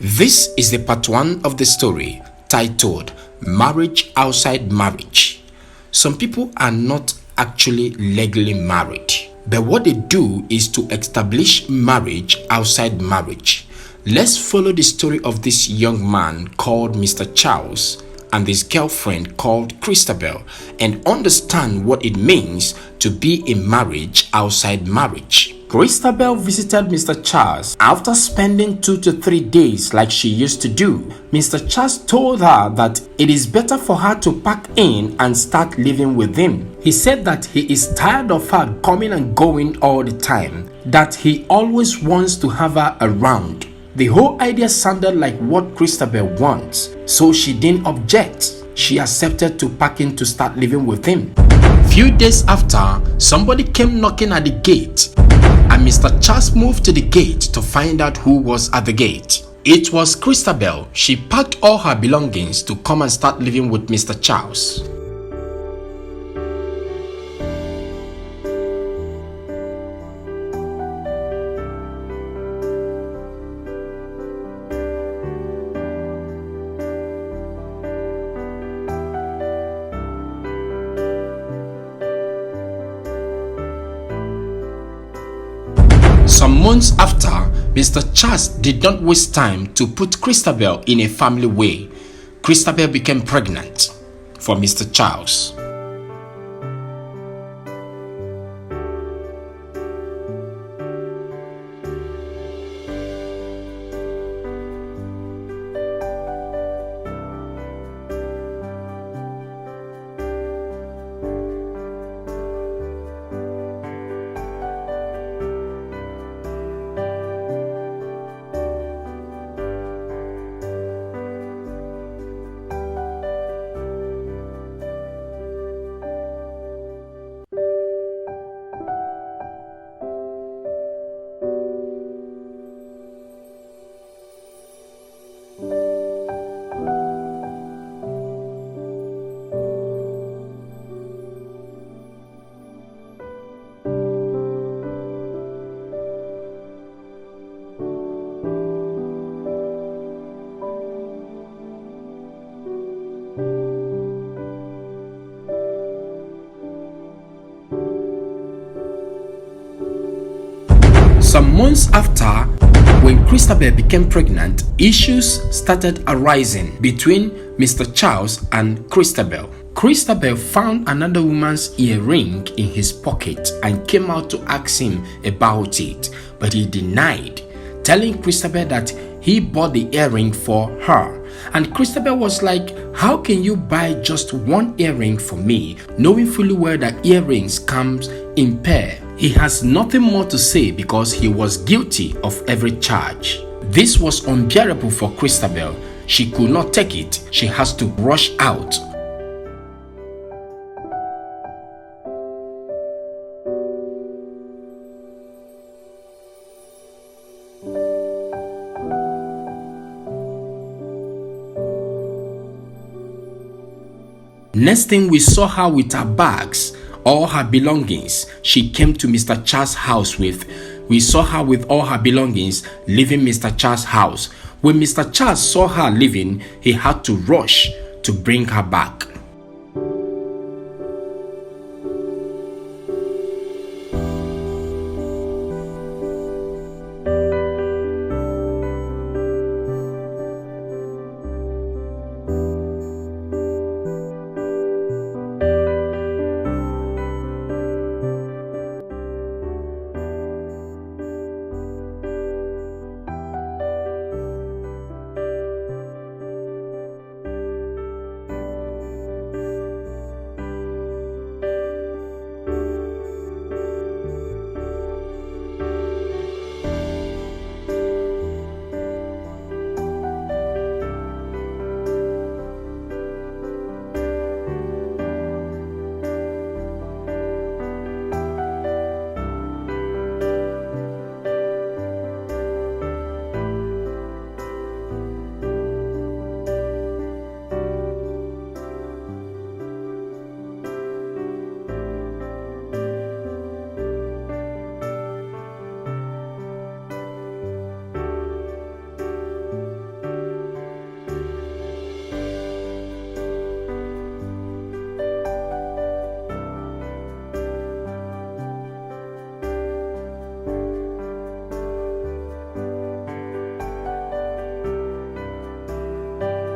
This is the part 1 of the story titled Marriage Outside Marriage. Some people are not actually legally married, but what they do is to establish marriage outside marriage. Let's follow the story of this young man called Mr. Charles and his girlfriend called Christabel and understand what it means to be in marriage outside marriage. Christabel visited Mr. Charles after spending 2 to 3 days like she used to do. Mr. Charles told her that it is better for her to pack in and start living with him. He said that he is tired of her coming and going all the time, that he always wants to have her around. The whole idea sounded like what Christabel wants, so she didn't object. She accepted to pack in to start living with him. Few days after, somebody came knocking at the gate, and Mr. Charles moved to the gate to find out who was at the gate. It was Christabel. She packed all her belongings to come and start living with Mr. Charles. Some months after, Mr. Charles did not waste time to put Christabel in a family way. Christabel became pregnant for Mr. Charles. Some months after, when Christabel became pregnant, issues started arising between Mr. Charles and Christabel. Christabel found another woman's earring in his pocket and came out to ask him about it, but he denied, telling Christabel that he bought the earring for her. And Christabel was like, "How can you buy just one earring for me, knowing fully well that earrings comes in pair?" He has nothing more to say because he was guilty of every charge. This was unbearable for Christabel. She could not take it. She has to rush out. Next thing we saw her with her bags, all her belongings. She came to Mr. Charles' house with. We saw her with all her belongings leaving Mr. Charles' house. When Mr. Charles saw her leaving, he had to rush to bring her back.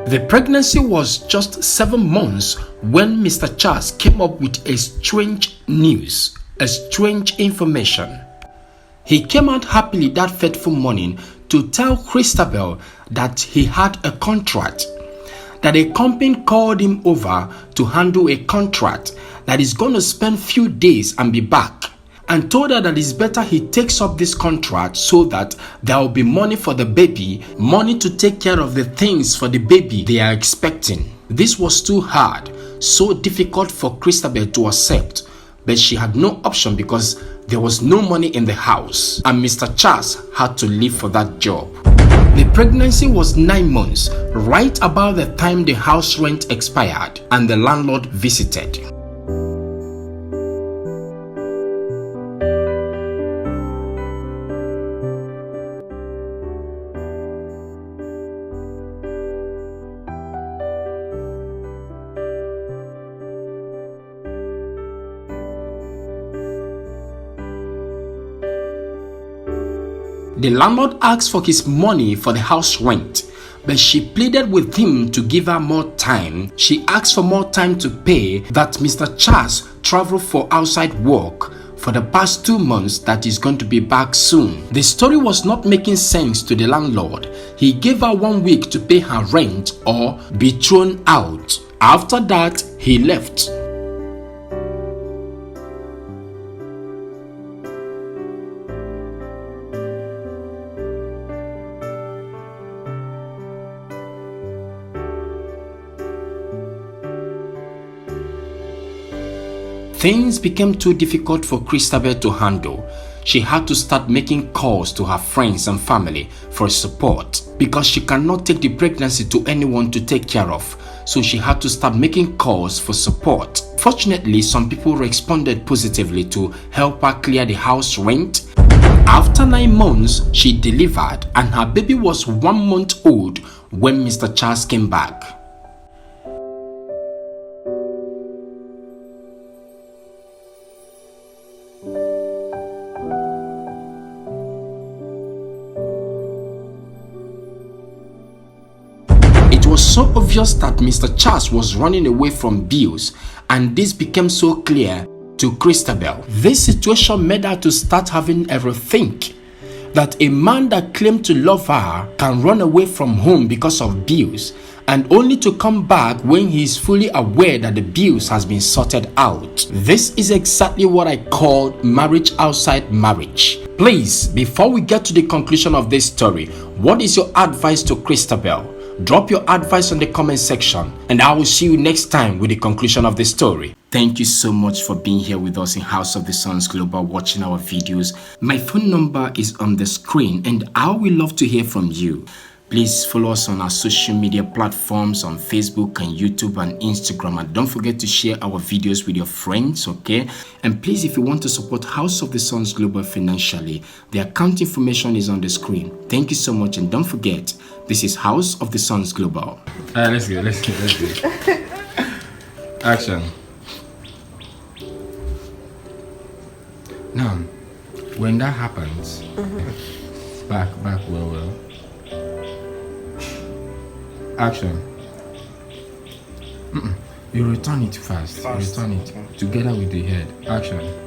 The pregnancy was just 7 months when Mr. Charles came up with a strange news, a strange information. He came out happily that fateful morning to tell Christabel that he had a contract, that a company called him over to handle a contract that is going to spend few days and be back, and told her that it's better he takes up this contract so that there will be money for the baby, money to take care of the things for the baby they are expecting. This was too hard, so difficult for Christabel to accept, but she had no option because there was no money in the house and Mr. Charles had to leave for that job. The pregnancy was 9 months, right about the time the house rent expired and the landlord visited. The landlord asked for his money for the house rent, but she pleaded with him to give her more time. She asked for more time to pay, that Mr. Charles traveled for outside work for the past 2 months, that he's going to be back soon. The story was not making sense to the landlord. He gave her 1 week to pay her rent or be thrown out. After that, he left. Things became too difficult for Christabel to handle. She had to start making calls to her friends and family for support because she cannot take the pregnancy to anyone to take care of. So she had to start making calls for support. Fortunately, some people responded positively to help her clear the house rent. After 9 months, she delivered and her baby was 1 month old when Mr. Charles came back. It was so obvious that Mr. Charles was running away from bills, and this became so clear to Christabel. This situation made her to start having a rethink that a man that claimed to love her can run away from home because of bills, and only to come back when he is fully aware that the bills has been sorted out. This is exactly what I call marriage outside marriage. Please, before we get to the conclusion of this story, what is your advice to Christabel? Drop your advice on the comment section and I will see you next time with the conclusion of the story. Thank you so much for being here with us in House of the Sons Global, watching our videos. My phone number is on the screen and I will love to hear from you. Please follow us on our social media platforms on Facebook and YouTube and Instagram, and don't forget to share our videos with your friends, okay? And please, if you want to support House of the Sons Global financially, the account information is on the screen. Thank you so much, and don't forget, this is House of the Sons Global. Let's go. Action. Now, when that happens, back, well. Action. You return it fast. Return it together with the head. Action.